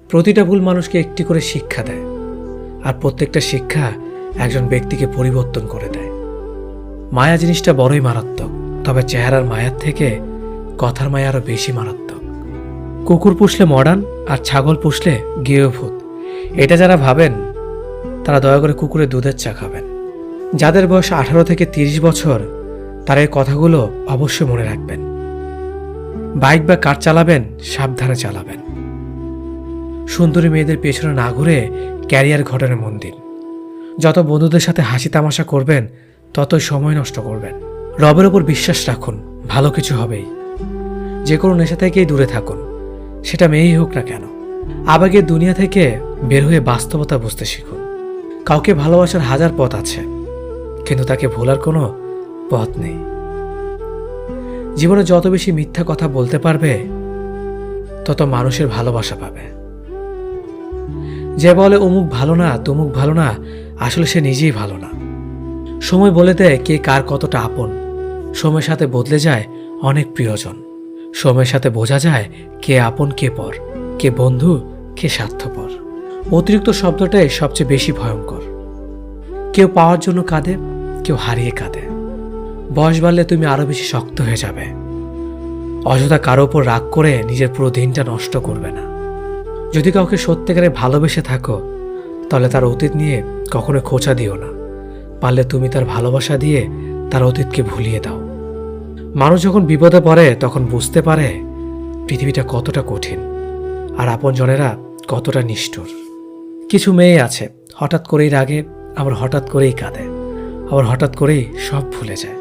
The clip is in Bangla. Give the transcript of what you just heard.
প্রতিটা ভুল মানুষকে একটি করে শিক্ষা দেয়, আর প্রত্যেকটা শিক্ষা একজন ব্যক্তিকে পরিবর্তন করে দেয়। মায়া জিনিসটা বড়ই মারাত্মক, তবে চেহারার মায়ার থেকে কথার মায়া আরো বেশি মারাত্মক। কুকুর পুষলে মডার্ন আর ছাগল পুষলে গৃহভূত, এটা যারা ভাবেন তারা দয়া করে কুকুরের দুধের চা খাবেন। যাদের বয়স 18 থেকে 30 বছর তারা এই কথাগুলো অবশ্যই মনে রাখবেন। বাইক বা কার চালাবেন সাবধানে চালাবেন। সুন্দরী মেয়েদের পেছনে না ঘুরে ক্যারিয়ার ঘটনে মন দিন। যত বন্ধুদের সাথে হাসি তামাশা করবেন ততই সময় নষ্ট করবেন। রবের ওপর বিশ্বাস রাখুন, ভালো কিছু হবেই। যে কোনো নেশা থেকেই দূরে থাকুন, সেটা মেয়েই হোক না কেন। আবেগের দুনিয়া থেকে বের হয়ে বাস্তবতা বুঝতে শিখুন। কাউকে ভালোবাসার হাজার পথ আছে, কিন্তু তাকে ভোলার কোনো পথ নেই। জীবনে যত বেশি মিথ্যা কথা বলতে পারবে তত মানুষের ভালোবাসা পাবে। যে বলে অমুক ভালো না তমুক ভালো না, আসলে সে নিজেই ভালো না। সময় বলে দেয় কে কার কতটা আপন। সময়ের সাথে বদলে যায় অনেক প্রিয়জন। সময়ের সাথে বোঝা যায় কে আপন কে পর, কে বন্ধু কে স্বার্থপর। অতিরিক্ত শব্দটাই সবচেয়ে বেশি ভয়ঙ্কর। কেউ পাওয়ার জন্য কাঁদে, কেউ হারিয়ে কাঁদে। বয়স বাড়লে তুমি আরো বেশি শক্ত হয়ে যাবে। অযথা কারো উপর রাগ করে নিজের পুরো দিনটা নষ্ট করবে না। যদি কাউকে সত্যিকারে ভালোবেসে থাকো তাহলে তার অতীত নিয়ে কখনো খোঁচা দিও না। পারলে তুমি তার ভালোবাসা দিয়ে তার অতীতকে ভুলিয়ে দাও। মানুষ যখন বিপদে পড়ে তখন বুঝতে পারে পৃথিবীটা কতটা কঠিন আর আপনজনেরা কতটা নিষ্ঠুর। কিছু মেয়ে আছে হঠাৎ করেই রাগে, আবার হঠাৎ করেই কাঁদে, আবার হঠাৎ করেই সব ভুলে যায়।